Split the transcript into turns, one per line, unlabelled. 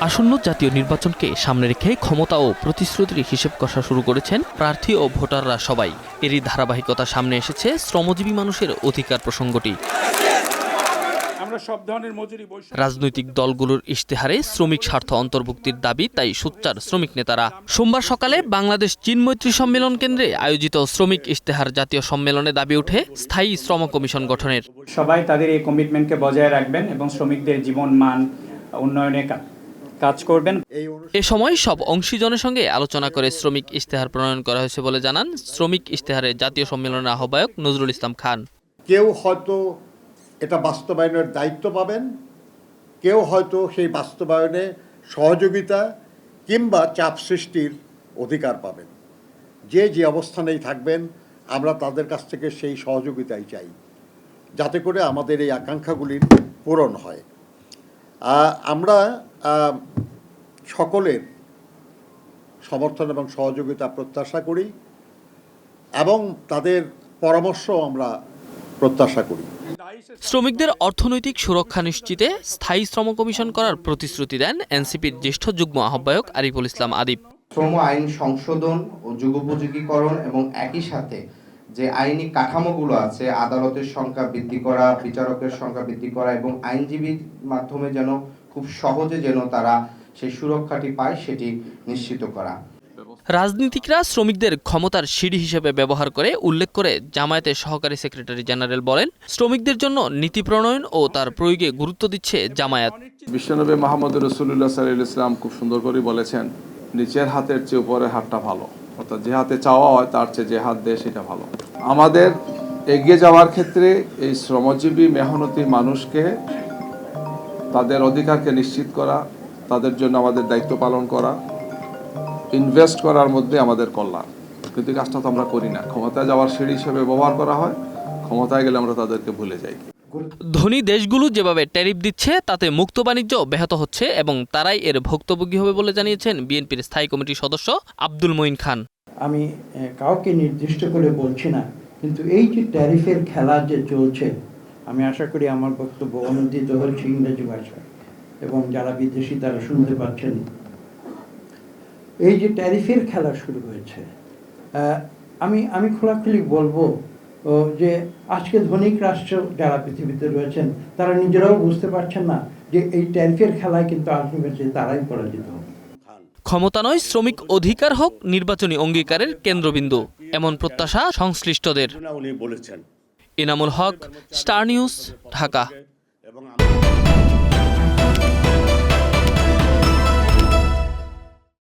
আসন্ন জাতীয় নির্বাচনকে সামনে রেখে ক্ষমতা ও প্রতিশ্রুতির হিসেব কষা শুরু করেছেন প্রার্থী ও ভোটাররা সবাই। এরই ধারাবাহিকতা সামনে এসেছে শ্রমজীবী মানুষের অধিকার প্রসঙ্গটি। রাজনৈতিক দলগুলোর ইশতেহারে শ্রমিক স্বার্থ অন্তর্ভুক্তির দাবি তাই সোচ্চার শ্রমিক নেতারা। সোমবার সকালে বাংলাদেশ চীন মৈত্রী সম্মেলন কেন্দ্রে আয়োজিত শ্রমিক ইশতেহার জাতীয় সম্মেলনে দাবি ওঠে স্থায়ী শ্রম কমিশন গঠনের।
সবাই তাদের এই কমিটমেন্টকে বজায় রাখবেন এবং শ্রমিকদের জীবন মান উন্নয়নে কাজ করবেন।
এ সময় সব অংশীজনের সঙ্গে আলোচনা করে শ্রমিক ইশতেহার প্রণয়ন করা হয়েছে বলে জানান শ্রমিক ইশতেহারের জাতীয় সম্মেলনের আহ্বায়ক নজরুল ইসলাম খান।
কেউ হয়তো এটা বাস্তবায়নের দায়িত্ব পাবেন, কেউ হয়তো সেই বাস্তবায়নে সহযোগিতা কিংবা চাপ সৃষ্টির অধিকার পাবেন। যে অবস্থানেই থাকবেন আমরা তাদের কাছ থেকে সেই সহযোগিতাই চাই, যাতে করে আমাদের এই আকাঙ্ক্ষাগুলির পূরণ হয়। আমরা সকলের সমর্থন এবং সহযোগিতা প্রত্যাশা করি এবং তাদের পরামর্শ আমরা প্রত্যাশা করি।
শ্রমিকদের অর্থনৈতিক সুরক্ষা নিশ্চিতে স্থায়ী শ্রম কমিশন করার প্রতিশ্রুতি দেন এনসিপির জ্যেষ্ঠ যুগ্ম আহ্বায়ক আরিফুল ইসলাম আদিব।
শ্রম আইন সংশোধন ও যুগোপযোগীকরণ এবং একই সাথে যে আইনি কাঠামোগুলো আছে, আদালতের সংখ্যা বৃদ্ধি করা, বিচারকের সংখ্যা বৃদ্ধি করা এবং আইনজীবীর মাধ্যমে যেন খুব সহজে যেন তারা সেই সুরক্ষাটি পায় সেটি নিশ্চিত করা।
রাজনীতিকরা শ্রমিকদের ক্ষমতার সিঁড়ি হিসেবে ব্যবহার করে উল্লেখ করে জামায়াতের সহকারী সেক্রেটারি জেনারেল বলেন, শ্রমিকদের জন্য নীতি প্রণয়ন ও তার প্রয়োগে গুরুত্ব দিচ্ছে জামায়াত।
বিশ্বনবী মুহাম্মদ রাসূলুল্লাহ সাল্লাল্লাহু আলাইহি ওয়াসাল্লাম খুব সুন্দর করে বলেছেন, নিচের হাতের চেয়ে উপরের হাতটা ভালো, অর্থাৎ যে হাতে চাওয়া হয় তার চেয়ে যে হাত দেয় সেটা ভালো। আমাদের এগিয়ে যাওয়ার ক্ষেত্রে এই শ্রমজীবী মেহনতি মানুষকে তাদের অধিকারকে নিশ্চিত করা, তাদের জন্য আমাদের দায়িত্ব পালন করা, ইনভেস্ট করার মধ্যে আমাদের কল্যাণ। কিন্তু কাজটা তো আমরা করি না। ক্ষমতায় যাওয়ার সিঁড়ি হিসেবে ব্যবহার করা হয়, ক্ষমতায় গেলে আমরা তাদেরকে ভুলে যাই।
ধনী দেশগুলো যেভাবে ট্যারিফ দিচ্ছে তাতে মুক্ত বাণিজ্য ব্যাহত হচ্ছে এবং তারাই এর ভুক্তভোগী হবে বলে জানিয়েছেন বিএনপির স্থায়ী কমিটির সদস্য আব্দুল মঈন খান।
আমি কাউকে নির্দিষ্ট করে বলছি না, কিন্তু এই যে ট্যারিফের খেলা যে চলছে, আমি আশা করি আমার বক্তব্য অনুদিত হচ্ছে ইংরেজি ভাষায় এবং যারা বিদেশি তারা শুনতে পাচ্ছেন। এই যে ট্যারিফের খেলা শুরু হয়েছে, আমি খোলাখুলি বলবো যে আজকে ধনিক রাষ্ট্র যারা পৃথিবীতে রয়েছেন তারা নিজেরাও বুঝতে পারছেন না যে এই ট্যারিফের খেলায় কিন্তু আলটিমেটলি তারাই পরাজিত হবে।
ক্ষমতা নয়, শ্রমিক অধিকার হোক নির্বাচনী অঙ্গীকারের কেন্দ্রবিন্দু, এমন প্রত্যাশা সংশ্লিষ্টদের। Enamul Haque, star news, Dhaka.